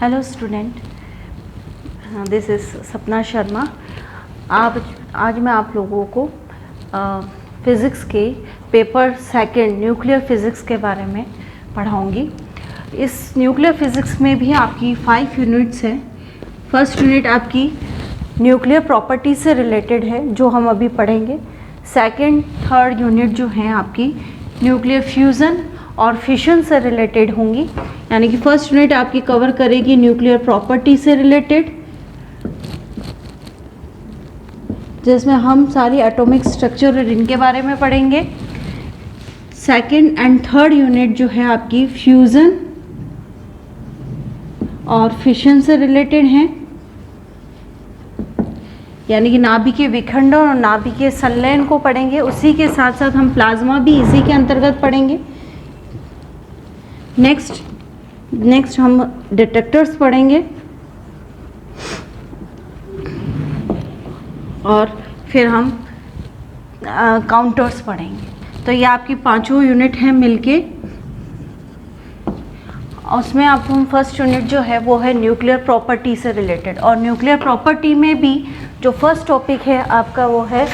Hello student, this is सपना शर्मा। आज मैं आप लोगों को फिज़िक्स के पेपर सेकंड न्यूक्लियर फिज़िक्स के बारे में पढ़ाऊंगी। इस न्यूक्लियर फिज़िक्स में भी आपकी 5 यूनिट्स हैं। फर्स्ट यूनिट आपकी न्यूक्लियर प्रॉपर्टी से रिलेटेड है, जो हम अभी पढ़ेंगे। सेकंड थर्ड यूनिट जो हैं आपकी न्यूक्लियर फ्यूज़न और फिशन से रिलेटेड होंगी। यानी कि फर्स्ट यूनिट आपकी कवर करेगी न्यूक्लियर प्रॉपर्टी से रिलेटेड, जिसमें हम सारी एटॉमिक स्ट्रक्चर और इनके बारे में पढ़ेंगे। सेकंड एंड थर्ड यूनिट जो है आपकी फ्यूज़न और फिशन से रिलेटेड हैं, यानी कि नाभिकीय विखंडन और नाभिकीय संलयन को पढ़ेंगे। उसी के साथ साथ हम प्लाज्मा भी इसी के अंतर्गत पढ़ेंगे। नेक्स्ट हम डिटेक्टर्स पढ़ेंगे और फिर हम काउंटर्स पढ़ेंगे। तो ये आपकी पांचों यूनिट हैं मिलके। उसमें आपको हम फर्स्ट यूनिट जो है वो है न्यूक्लियर प्रॉपर्टी से रिलेटेड, और न्यूक्लियर प्रॉपर्टी में भी जो फर्स्ट टॉपिक है आपका वो है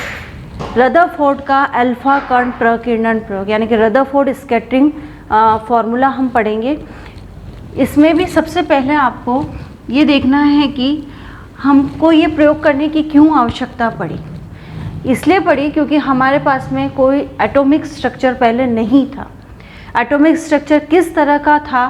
रदरफोर्ड का अल्फा कण प्रकीर्णन प्रयोग, यानी कि रदरफोर्ड स्कैटरिंग फॉर्मूला हम पढ़ेंगे। इसमें भी सबसे पहले आपको ये देखना है कि हमको ये प्रयोग करने की क्यों आवश्यकता पड़ी। इसलिए पड़ी क्योंकि हमारे पास में कोई एटॉमिक स्ट्रक्चर पहले नहीं था। एटॉमिक स्ट्रक्चर किस तरह का था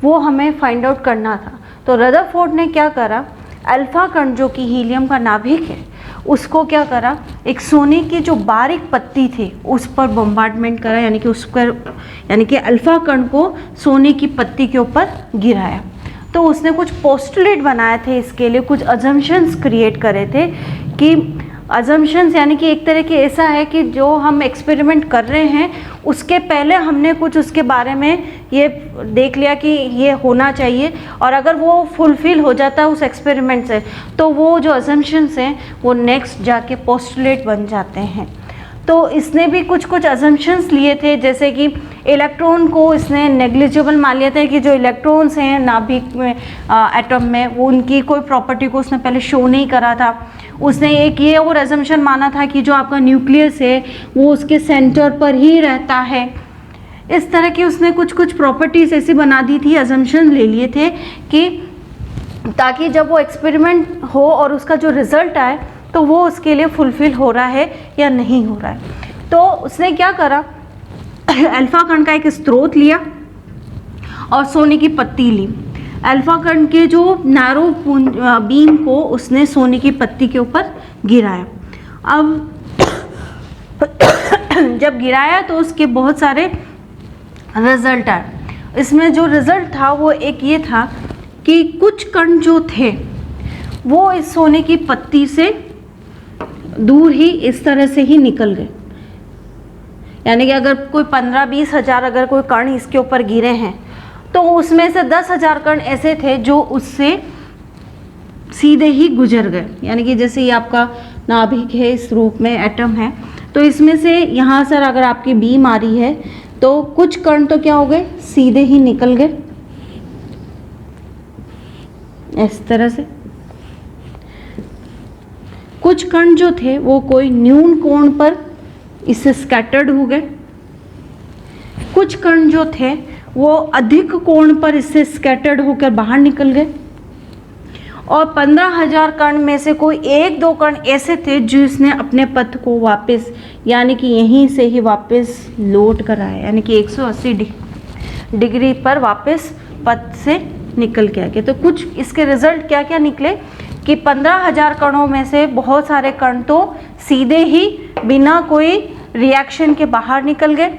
वो हमें फाइंड आउट करना था। तो रदरफोर्ड ने क्या करा, अल्फा कण जो कि हीलियम का नाभिक है उसको क्या करा, एक सोने की जो बारीक पत्ती थी उस पर बम्बार्डमेंट करा, यानी कि अल्फा कण को सोने की पत्ती के ऊपर गिराया। तो उसने कुछ पोस्टुलेट बनाए थे, इसके लिए कुछ अजम्पशंस क्रिएट करे थे कि अजम्पशंस यानी कि एक तरह के ऐसा है कि जो हम एक्सपेरिमेंट कर रहे हैं उसके पहले हमने कुछ उसके बारे में ये देख लिया कि ये होना चाहिए, और अगर वो फुलफिल हो जाता है उस एक्सपेरिमेंट से तो वो जो अजम्पशंस हैं वो नेक्स्ट जाके पोस्टुलेट बन जाते हैं। तो इसने भी कुछ अजम्पशंस लिए थे, जैसे कि इलेक्ट्रॉन को इसने नेग्लिजिबल मान लिया था कि जो इलेक्ट्रॉन्स हैं नाभिक में एटम में वो उनकी कोई प्रॉपर्टी को उसने पहले शो नहीं करा था। उसने एक ये और अजम्पशन माना था कि जो आपका न्यूक्लियस है वो उसके सेंटर पर ही रहता है। इस तरह की उसने कुछ प्रॉपर्टीज ऐसी बना दी थी, अजम्पशन ले लिए थे कि ताकि जब वो एक्सपेरिमेंट हो और उसका जो रिजल्ट आए तो वो उसके लिए फुलफिल हो रहा है या नहीं हो रहा है। तो उसने क्या करा, अल्फा कण का एक स्रोत लिया और सोने की पत्ती ली। अल्फा कण के जो नैरो बीम को उसने सोने की पत्ती के ऊपर गिराया। अब जब गिराया तो उसके बहुत सारे रिजल्ट आए। इसमें जो रिजल्ट था वो एक ये था कि कुछ कण जो थे वो इस सोने की पत्ती से दूर ही इस तरह से ही निकल गए। यानी कि अगर कोई 15-20 हज़ार अगर कोई कण इसके ऊपर गिरे हैं तो उसमें से 10,000 कण ऐसे थे जो उससे सीधे ही गुजर गए। यानी कि जैसे ये आपका नाभिक है, इस रूप में एटम है, तो इसमें से यहाँ से अगर आपकी बीम आ रही है तो कुछ कण तो क्या हो गए, सीधे ही निकल गए इस तरह से। कुछ कण जो थे वो कोई न्यून कोण पर इससे स्कैटर्ड हो गए। कुछ कण जो थे वो अधिक कोण पर इससे स्कैटर्ड होकर बाहर निकल गए। और 15,000 कण में से कोई 1-2 कण ऐसे थे जो इसने अपने पथ को वापस, यानी कि यहीं से ही वापस लौट कर आया, यानी कि 180 डिग्री पर वापस पथ से निकल के आ गए। तो कुछ इसके रिजल्ट क्या क्या निकले कि 15,000 कणों में से बहुत सारे कण तो सीधे ही बिना कोई रिएक्शन के बाहर निकल गए।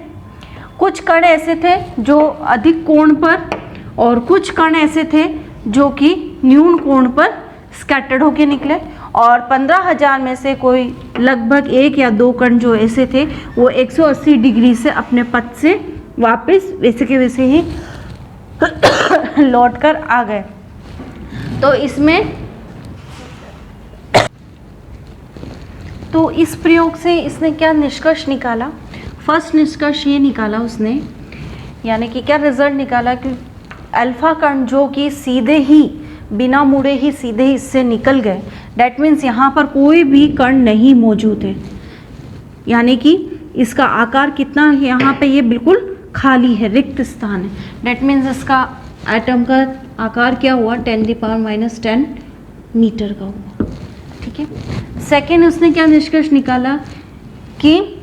कुछ कण ऐसे थे जो अधिक कोण पर, और कुछ कण ऐसे थे जो कि न्यून कोण पर स्कैटर्ड होके निकले। और 15,000 में से कोई लगभग 1 या 2 कण जो ऐसे थे वो 180 डिग्री से अपने पथ से वापस वैसे के वैसे ही लौट कर आ गए। तो इस प्रयोग से इसने क्या निष्कर्ष निकाला, फर्स्ट निष्कर्ष ये निकाला उसने, यानी कि क्या रिजल्ट निकाला कि अल्फा कण जो कि सीधे ही बिना मुड़े ही सीधे ही इससे निकल गए, डैट मीन्स यहाँ पर कोई भी कण नहीं मौजूद है, यानी कि इसका आकार कितना है, यहाँ पे ये बिल्कुल खाली है, रिक्त स्थान है, डैट मीन्स इसका एटम का आकार क्या हुआ 10⁻⁻10 मीटर का हुआ। ठीक है। सेकेंड उसने क्या निष्कर्ष निकाला कि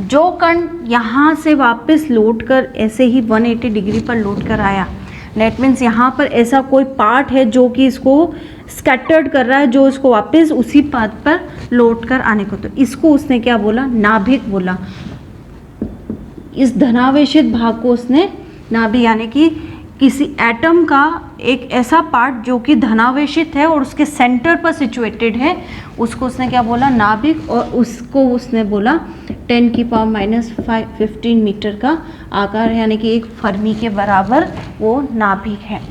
जो कण यहाँ से वापस लौट कर ऐसे ही 180 डिग्री पर लौट कर आया, डेट मीन्स यहाँ पर ऐसा कोई पार्ट है जो कि इसको स्कैटर्ड कर रहा है, जो इसको वापस उसी पाथ पर लौट कर आने को, तो इसको उसने क्या बोला, नाभिक बोला। इस धनावेशित भाग को उसने नाभिक, यानी कि किसी एटम का एक ऐसा पार्ट जो कि धनावेशित है और उसके सेंटर पर सिचुएटेड है, उसको उसने क्या बोला, नाभिक, और उसको उसने बोला 10⁻⁻15 मीटर का आकार है, यानी कि एक फर्मी के बराबर वो नाभिक है।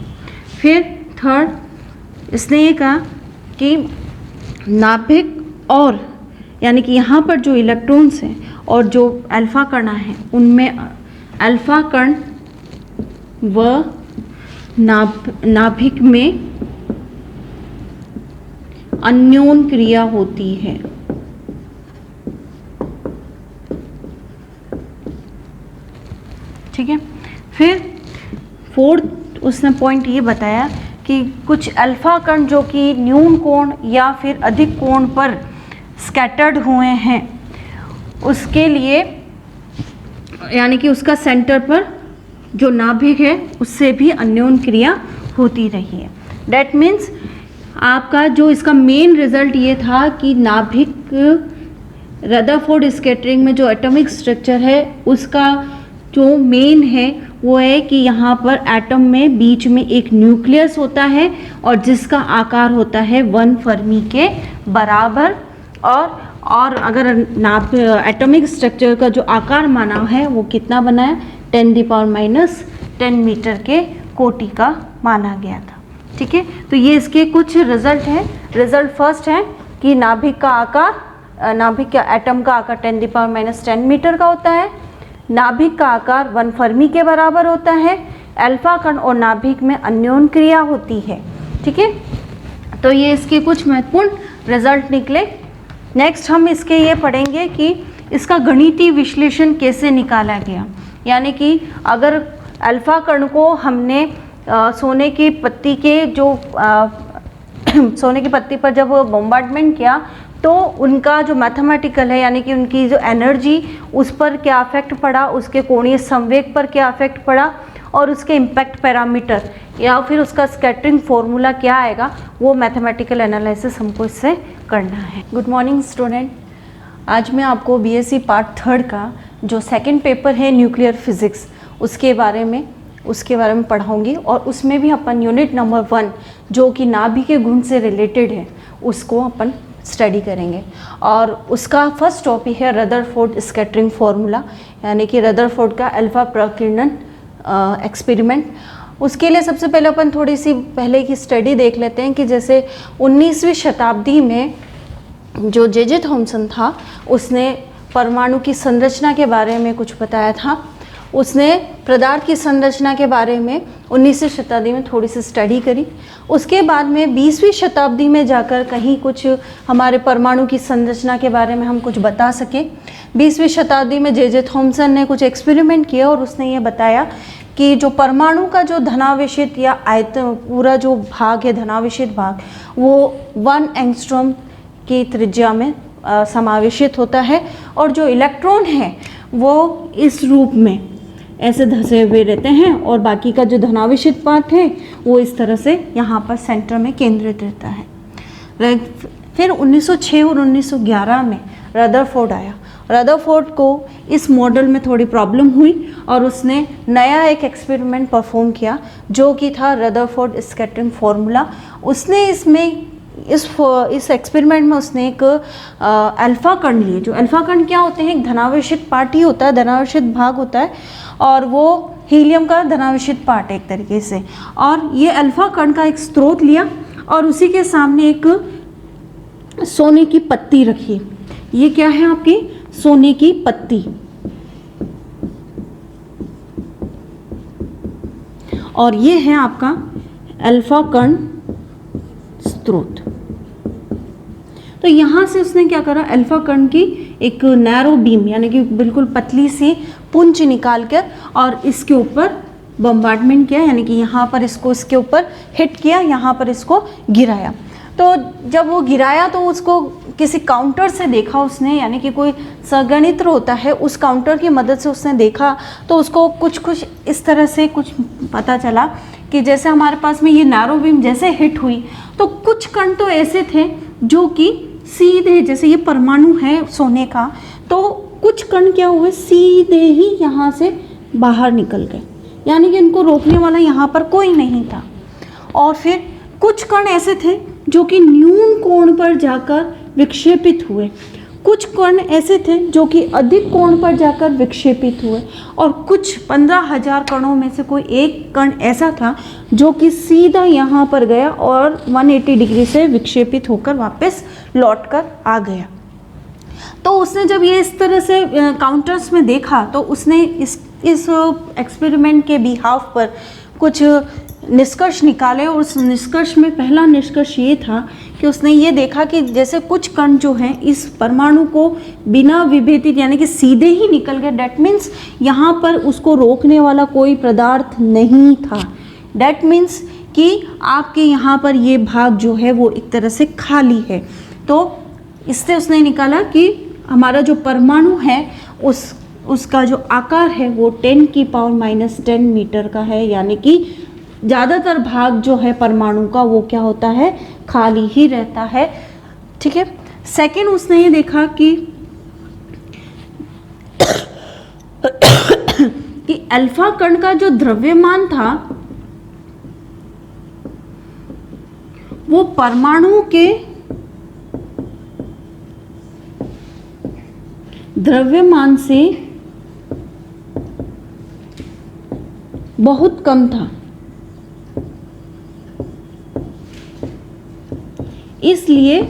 फिर थर्ड इसने ये कहा कि नाभिक और यानी कि यहाँ पर जो इलेक्ट्रॉन्स हैं और जो अल्फा कण हैं उनमें अल्फा कण व नाभिक में अन्योन क्रिया होती है। ठीक है। फिर फोर्थ उसने पॉइंट ये बताया कि कुछ अल्फा कण जो कि न्यून कोण या फिर अधिक कोण पर स्कैटर्ड हुए हैं, उसके लिए यानी कि उसका सेंटर पर जो नाभिक है उससे भी अन्योन क्रिया होती रही है। डैट मीन्स आपका जो इसका मेन रिजल्ट ये था कि नाभिक रदरफोर्ड स्कैटरिंग में जो एटॉमिक स्ट्रक्चर है उसका जो मेन है वो है कि यहाँ पर एटम में बीच में एक न्यूक्लियस होता है और जिसका आकार होता है 1 फर्मी के बराबर, और अगर एटॉमिक स्ट्रक्चर का जो आकार माना है वो कितना बना है 10⁻⁻10 मीटर के कोटि का माना गया था। ठीक है। तो ये इसके कुछ रिजल्ट हैं। रिजल्ट फर्स्ट है कि नाभिक का आकार, नाभिक का एटम का आकार 10⁻⁻10 मीटर का होता है, नाभिक का आकार 1 फर्मी के बराबर होता है, अल्फा कण और नाभिक में अन्योन क्रिया होती है। ठीक है। तो ये इसके कुछ महत्वपूर्ण रिजल्ट निकले। नेक्स्ट हम इसके ये पढ़ेंगे कि इसका गणितीय विश्लेषण कैसे निकाला गया, यानी कि अगर अल्फा कण को हमने सोने की पत्ती के जो सोने की पत्ती पर जब बॉम्बार्डमेंट किया तो उनका जो मैथमेटिकल है यानी कि उनकी जो एनर्जी उस पर क्या इफेक्ट पड़ा, उसके कोणीय संवेग पर क्या इफेक्ट पड़ा और उसके इम्पैक्ट पैरामीटर या फिर उसका स्कैटरिंग फॉर्मूला क्या आएगा, वो मैथमेटिकल एनालिसिस हमको इससे करना है। गुड मॉर्निंग स्टूडेंट, आज मैं आपको बीएससी पार्ट 3 का जो सेकंड पेपर है न्यूक्लियर फिजिक्स उसके बारे में पढ़ाऊंगी और उसमें भी अपन यूनिट नंबर 1 जो कि नाभिक के गुण से रिलेटेड है उसको अपन स्टडी करेंगे। और उसका फर्स्ट टॉपिक है रदरफोर्ड स्कैटरिंग फार्मूला, यानी कि रदरफोर्ड का अल्फा प्रकीर्णन एक्सपेरिमेंट। उसके लिए सबसे पहले अपन थोड़ी सी पहले की स्टडी देख लेते हैं कि जैसे 19वीं शताब्दी में जो जे थॉमसन था उसने परमाणु की संरचना के बारे में कुछ बताया था। उसने पदार्थ की संरचना के बारे में 19वीं शताब्दी में थोड़ी सी स्टडी करी। उसके बाद में 20वीं शताब्दी में जाकर कहीं कुछ हमारे परमाणु की संरचना के बारे में हम कुछ बता सके। 20वीं शताब्दी में जे थॉमसन ने कुछ एक्सपेरिमेंट किया और उसने ये बताया कि जो परमाणु का जो धनावेशित या आयतन पूरा जो भाग है धनावेशित भाग वो 1 एंगस्ट्रॉम की त्रिज्या में समावेशित होता है और जो इलेक्ट्रॉन है वो इस रूप में ऐसे धसे हुए रहते हैं और बाकी का जो धनावेशित पार्ट है वो इस तरह से यहाँ पर सेंटर में केंद्रित रहता है। फिर 1906 और 1911 में रदरफोर्ड आया। रदरफोर्ड को इस मॉडल में थोड़ी प्रॉब्लम हुई और उसने नया एक एक्सपेरिमेंट परफॉर्म किया जो कि था रदरफोर्ड स्कैटरिंग फार्मूला। उसने इसमें इस एक्सपेरिमेंट में उसने एक अल्फा कण लिए। जो अल्फा कण क्या होते हैं, एक धनावेशित पार्ट ही होता है, धनावेशित भाग होता है और वो हीलियम का धनावेशित पार्ट है एक तरीके से। और ये अल्फा कण का एक स्रोत लिया और उसी के सामने एक सोने की पत्ती रखी। ये क्या है आपकी सोने की पत्ती। और ये है आपका अल्फा कण स्रोत। तो यहाँ से उसने क्या करा, अल्फा कण की एक नैरो बीम यानी कि बिल्कुल पतली सी पुंज निकाल कर और इसके ऊपर बम्बार्डमेंट किया, यानी कि यहाँ पर इसको इसके ऊपर हिट किया, यहाँ पर इसको गिराया। तो जब वो गिराया तो उसको किसी काउंटर से देखा उसने, यानी कि कोई संगणित्र होता है उस काउंटर की मदद से उसने देखा, तो उसको कुछ इस तरह से कुछ पता चला कि जैसे हमारे पास में ये नैरो बीम जैसे हिट हुई तो कुछ कण तो ऐसे थे जो कि सीधे, जैसे ये परमाणु है सोने का, तो कुछ कण क्या हुए सीधे ही यहाँ से बाहर निकल गए, यानी कि इनको रोकने वाला यहाँ पर कोई नहीं था। और फिर कुछ कण ऐसे थे जो कि न्यून कोण पर जाकर विक्षेपित हुए, कुछ कण ऐसे थे जो कि अधिक कोण पर जाकर विक्षेपित हुए, और कुछ 15,000 कणों में से कोई एक कण ऐसा था जो कि सीधा यहाँ पर गया और 180 डिग्री से विक्षेपित होकर वापस लौटकर आ गया। तो उसने जब ये इस तरह से काउंटर्स में देखा तो उसने इस एक्सपेरिमेंट के बिहाफ पर कुछ निष्कर्ष निकाले, और उस निष्कर्ष में पहला निष्कर्ष ये था कि उसने ये देखा कि जैसे कुछ कण जो हैं इस परमाणु को बिना विभेदित यानी कि सीधे ही निकल गए, डैट मीन्स यहाँ पर उसको रोकने वाला कोई पदार्थ नहीं था। डैट मीन्स कि आपके यहाँ पर ये भाग जो है वो एक तरह से खाली है। तो इससे उसने निकाला कि हमारा जो परमाणु है उसका जो आकार है वो 10⁻⁻10 मीटर का है, यानी कि ज़्यादातर भाग जो है परमाणु का वो क्या होता है, खाली ही रहता है। ठीक है। सेकंड उसने ये देखा कि अल्फा कण का जो द्रव्यमान था वो परमाणु के द्रव्यमान से बहुत कम था, इसलिए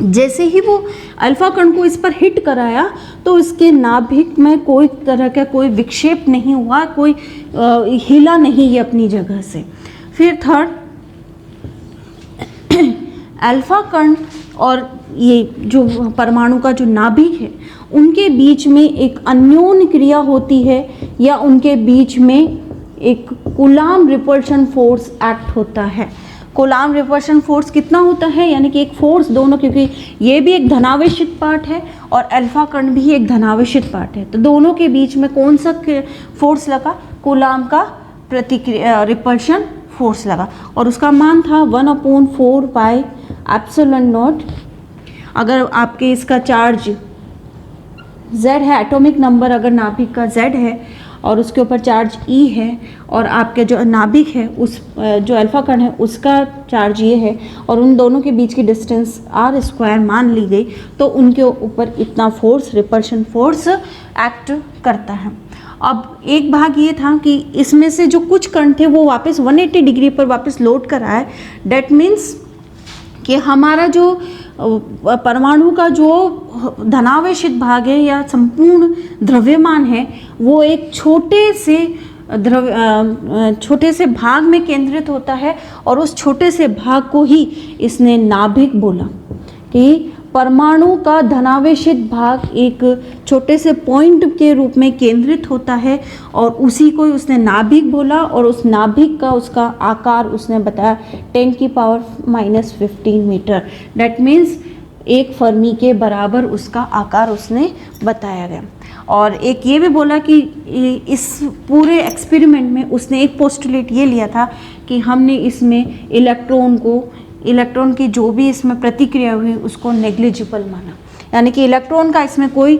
जैसे ही वो अल्फा कण को इस पर हिट कराया तो इसके नाभिक में कोई तरह का कोई विक्षेप नहीं हुआ, कोई हिला नहीं ये अपनी जगह से। फिर थर्ड, अल्फा कण और ये जो परमाणु का जो नाभिक है उनके बीच में एक अन्योन्य क्रिया होती है, या उनके बीच में एक कूलाम्ब रिपल्शन फोर्स एक्ट होता है। कूलाम्ब रिपल्शन फोर्स कितना होता है, यानी कि एक फोर्स दोनों, क्योंकि ये भी एक धनावेशित पार्ट है और अल्फा कण भी एक धनावेशित पार्ट है, तो दोनों के बीच में कौन सा फोर्स लगा, कूलाम्ब का प्रतिक्रिया रिपल्शन फोर्स लगा, और उसका मान था 1/4 पाई एप्सिलॉन नॉट। अगर आपके इसका चार्ज Z है, एटॉमिक नंबर अगर नाभिक का Z है और उसके ऊपर चार्ज E है, और आपके जो नाभिक है उस जो अल्फा कण है उसका चार्ज ये है, और उन दोनों के बीच की डिस्टेंस r² मान ली गई, तो उनके ऊपर इतना फोर्स, रिपल्शन फोर्स एक्ट करता है। अब एक भाग ये था कि इसमें से जो कुछ कण थे वो वापस 180 डिग्री पर वापस लौट कर आए। डैट मीन्स कि हमारा जो परमाणु का जो धनावेशित भाग है या संपूर्ण द्रव्यमान है वो एक छोटे से भाग में केंद्रित होता है, और उस छोटे से भाग को ही इसने नाभिक बोला कि परमाणु का धनावेशित भाग एक छोटे से पॉइंट के रूप में केंद्रित होता है, और उसी को उसने नाभिक बोला, और उस नाभिक का उसका आकार उसने बताया 10⁻⁻15 मीटर। डैट मीन्स 1 फर्मी के बराबर उसका आकार उसने बताया गया। और एक ये भी बोला कि इस पूरे एक्सपेरिमेंट में उसने एक पोस्टुलेट ये लिया था कि हमने इसमें इलेक्ट्रॉन की जो भी इसमें प्रतिक्रिया हुई उसको नेग्लिजिबल माना, यानी कि इलेक्ट्रॉन का इसमें कोई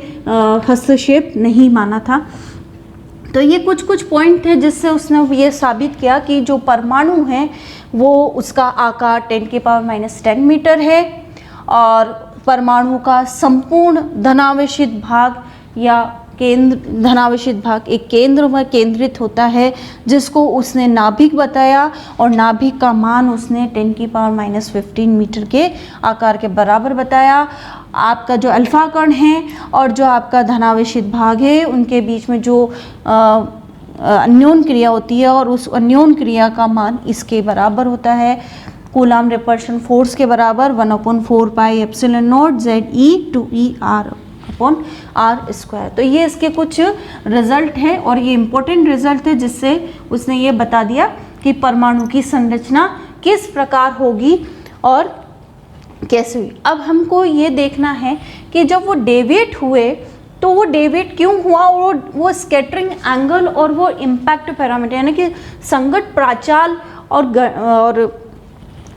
हस्तक्षेप नहीं माना था। तो ये कुछ पॉइंट थे जिससे उसने ये साबित किया कि जो परमाणु है वो उसका आकार 10⁻⁻10 मीटर है, और परमाणु का संपूर्ण धनावेशित भाग या धनावेशित भाग एक केंद्र में केंद्रित होता है, जिसको उसने नाभिक बताया, और नाभिक का मान उसने 10⁻⁻15 मीटर के आकार के बराबर बताया। आपका जो अल्फा कण है और जो आपका धनावेशित भाग है उनके बीच में जो अन्योन क्रिया होती है और उस अन्योन क्रिया का मान इसके बराबर होता है, कूलाम रिपल्शन फोर्स के बराबर 1/4 पाई एप्सिलॉन नॉट ZE/r/r²। तो ये इसके कुछ रिजल्ट है और ये इंपॉर्टेंट रिजल्ट है, जिससे उसने ये बता दिया कि परमाणु की संरचना किस प्रकार होगी और कैसे हुई। अब हमको ये देखना है कि जब वो डेविएट हुए तो वो डेविएट क्यों हुआ, और वो स्कैटरिंग एंगल और वो इम्पैक्ट पैरामीटर यानी कि संगत प्राचाल और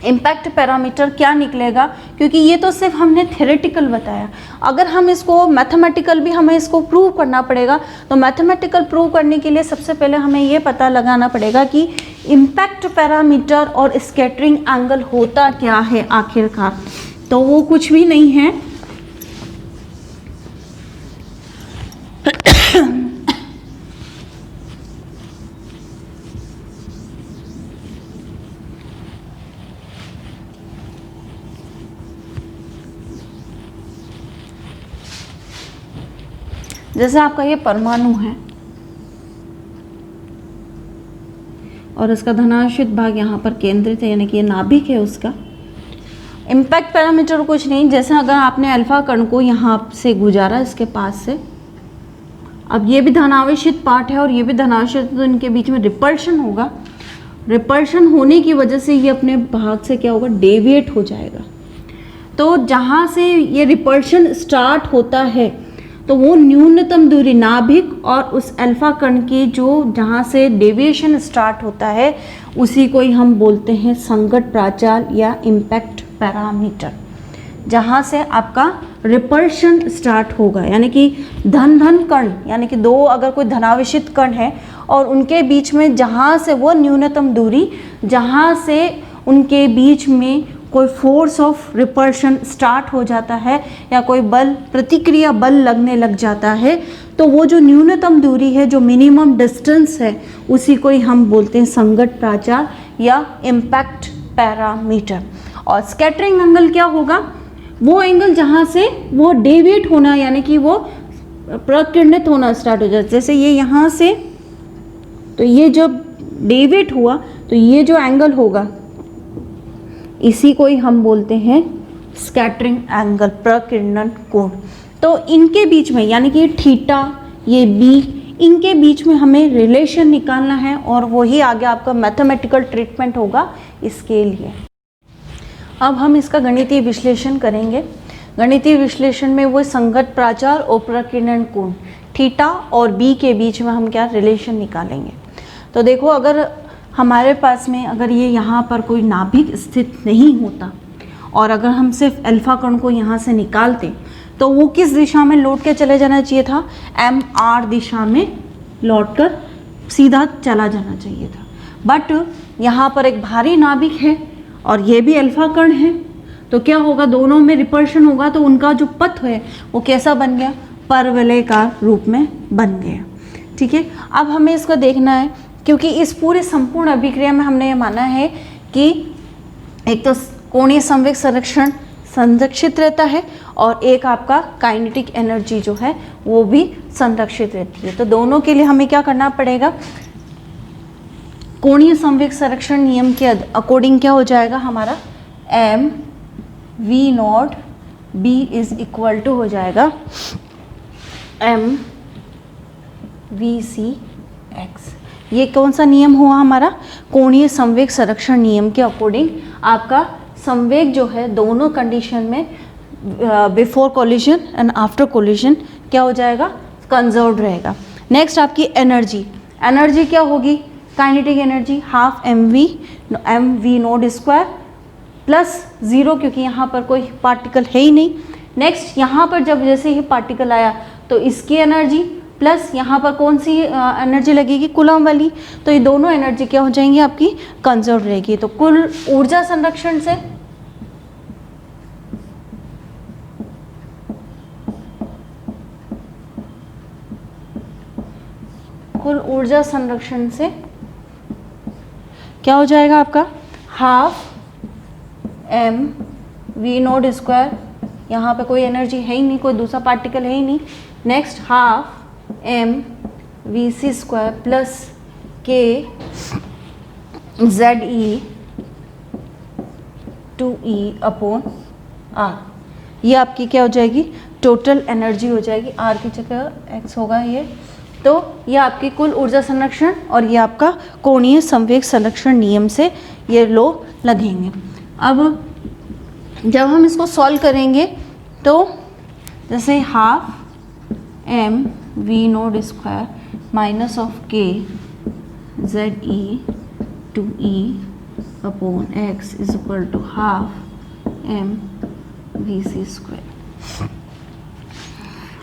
इम्पैक्ट पैरामीटर क्या निकलेगा, क्योंकि ये तो सिर्फ हमने थ्योरेटिकल बताया। अगर हम इसको मैथमेटिकल भी हमें इसको प्रूव करना पड़ेगा, तो मैथमेटिकल प्रूव करने के लिए सबसे पहले हमें ये पता लगाना पड़ेगा कि इम्पैक्ट पैरामीटर और स्कैटरिंग एंगल होता क्या है आखिरकार। तो वो कुछ भी नहीं है, जैसे आपका ये परमाणु है और इसका धनावेशित भाग यहाँ पर केंद्रित है, यानी कि ये नाभिक है उसका। इम्पैक्ट पैरामीटर कुछ नहीं, जैसे अगर आपने अल्फा कण को यहाँ से गुजारा इसके पास से, अब ये भी धनावेशित पार्ट है और ये भी धनावेशित, तो इनके बीच में रिपल्शन होगा। रिपल्शन होने की वजह से ये अपने भाग से क्या होगा, डेविएट हो जाएगा। तो जहाँ से ये रिपल्शन स्टार्ट होता है तो वो न्यूनतम दूरी नाभिक और उस अल्फा कण की जो जहाँ से डेविएशन स्टार्ट होता है उसी को ही हम बोलते हैं संगत प्राचाल या इम्पैक्ट पैरामीटर। जहाँ से आपका रिपल्शन स्टार्ट होगा, यानी कि धन कण, यानी कि दो अगर कोई धनावेशित कण है और उनके बीच में जहाँ से वो न्यूनतम दूरी, जहाँ से उनके बीच में कोई फोर्स ऑफ रिपल्शन स्टार्ट हो जाता है या कोई बल प्रतिक्रिया बल लगने लग जाता है, तो वो जो न्यूनतम दूरी है, जो मिनिमम डिस्टेंस है, उसी को ही हम बोलते हैं संगत प्राचाल या इम्पैक्ट पैरामीटर। और स्कैटरिंग एंगल क्या होगा, वो एंगल जहाँ से वो डेविएट होना यानी कि वो प्रकीर्णित होना स्टार्ट हो जाता है। जैसे ये यहाँ से, तो ये जब डेविएट हुआ तो ये जो एंगल होगा इसी को ही हम बोलते हैं स्कैटरिंग एंगल, प्रकीर्णन कोण। तो इनके बीच में यानी कि थीटा, ये बी, इनके बीच में हमें रिलेशन निकालना है और वही आगे आपका मैथमेटिकल ट्रीटमेंट होगा इसके लिए। अब हम इसका गणितीय विश्लेषण करेंगे। गणितीय विश्लेषण में वो संगत प्राचाल और प्रकीर्णन कोण थीटा और बी के बीच में हम क्या रिलेशन निकालेंगे। तो देखो, अगर हमारे पास में अगर ये यहाँ पर कोई नाभिक स्थित नहीं होता और अगर हम सिर्फ अल्फा कण को यहाँ से निकालते तो वो किस दिशा में लौट के चले जाना चाहिए था, MR दिशा में लौटकर सीधा चला जाना चाहिए था। बट यहाँ पर एक भारी नाभिक है और ये भी अल्फा कण है, तो क्या होगा, दोनों में रिपल्शन होगा, तो उनका जो पथ है वो कैसा बन गया, परवलयकार रूप में बन गया। ठीक है, अब हमें इसको देखना है, क्योंकि इस पूरे संपूर्ण अभिक्रिया में हमने ये माना है कि एक तो कोणीय संवेग संरक्षण संरक्षित रहता है और एक आपका काइनेटिक एनर्जी जो है वो भी संरक्षित रहती है। तो दोनों के लिए हमें क्या करना पड़ेगा, कोणीय संवेग संरक्षण नियम के अकॉर्डिंग क्या हो जाएगा हमारा, mv0 b is equal to हो जाएगा mvcx। ये कौन सा नियम हुआ हमारा, कोणीय संवेग संरक्षण नियम के अकॉर्डिंग आपका संवेग जो है दोनों कंडीशन में before collision and after collision क्या हो जाएगा, कंजर्व्ड रहेगा। नेक्स्ट आपकी एनर्जी, एनर्जी क्या होगी, kinetic energy half mv0 square plus 0, क्योंकि यहाँ पर कोई पार्टिकल है ही नहीं। नेक्स्ट यहाँ पर जब जैसे ही पार्टिकल आया तो इसकी एनर्जी प्लस यहाँ पर कौन सी एनर्जी लगेगी, कूलम वाली, तो ये दोनों एनर्जी क्या हो जाएंगी आपकी, कंजर्व रहेगी। तो कुल ऊर्जा संरक्षण से क्या हो जाएगा आपका, हाफ mv0 स्क्वायर, यहाँ पे कोई एनर्जी है ही नहीं, कोई दूसरा पार्टिकल है ही नहीं। Next half VC square plus के ZE 2E अपॉन R, ये आपकी क्या हो जाएगी, टोटल एनर्जी हो जाएगी। R की जगह X होगा ये, तो ये आपकी कुल ऊर्जा संरक्षण और ये आपका कोणीय संवेग संरक्षण नियम से ये लो लगेंगे। अब जब हम इसको सॉल्व करेंगे तो जैसे half m v note square minus of k ZE 2E upon x is equal to half m VC square,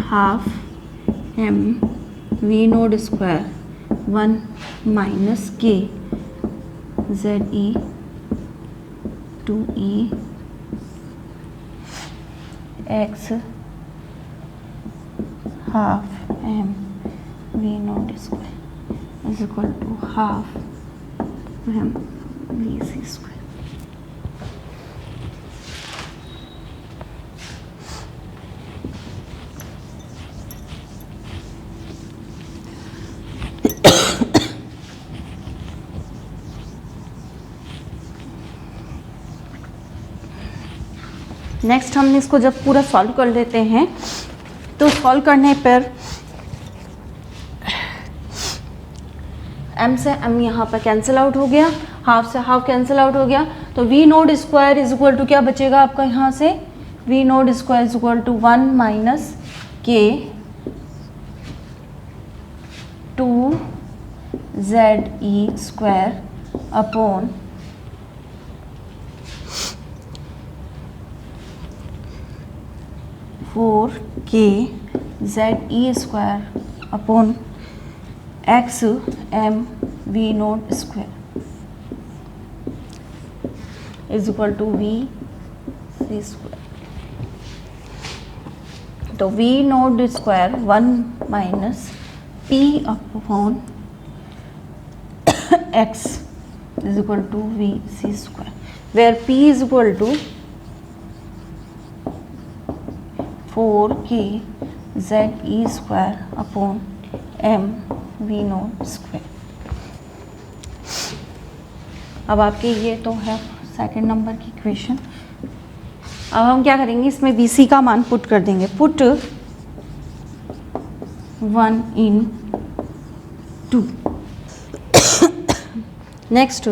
half m v note square 1 minus k ZE 2E x half m v note square is equal to half m VC square. Next हम इसको जब पूरा solve कर लेते हैं तो solve करने पर m से m यहाँ पर कैंसिल आउट हो गया, हाफ से हाफ कैंसिल आउट हो गया, तो v note square is equal to क्या बचेगा आपका यहाँ से, v note square is equal to 1 minus k 2ZE square upon four k ZE square upon x m v note square is equal to VC square. तो v note square 1 minus p upon x is equal to VC square, where p is equal to 4k ZE square upon m v note square. अब आपके ये तो है second number की equation. अब हम क्या करेंगे, इसमें VC का मान पुट कर देंगे, put 1 in 2। Next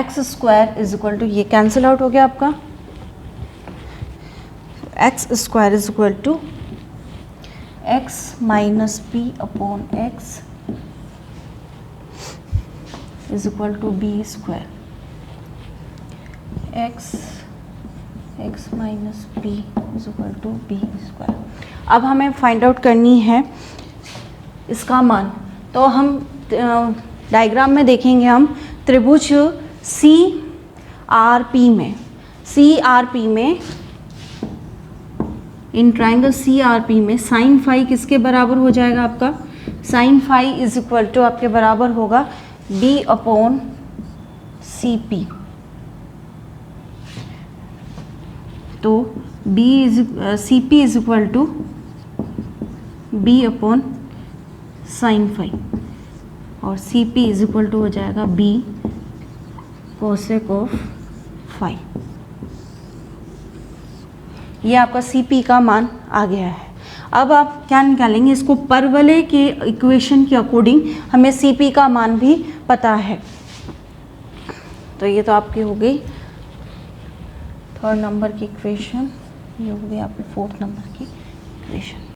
x square is equal to, ये कैंसिल आउट हो गया आपका, x square is equal to x minus p upon x is equal to b square, x minus p is equal to b square. अब हमें find out करनी है इसका मान, तो हम डायग्राम में देखेंगे, हम त्रिभुज CRP में इन ट्राइंगल CRP में साइन फाई किसके बराबर हो जाएगा आपका, sine phi is equal to आपके बराबर होगा B अपॉन CP। तो CP is equal to B upon sine phi और CP इज इक्वल टू हो जाएगा B कोसेक ऑफ फाई। ये आपका CP का मान आ गया है। अब आप क्या निकालेंगे, इसको परवलय के इक्वेशन के अकॉर्डिंग हमें CP का मान भी पता है। तो ये तो आपकी हो गई थर्ड नंबर की इक्वेशन, ये हो गई आपकी फोर्थ नंबर की इक्वेशन।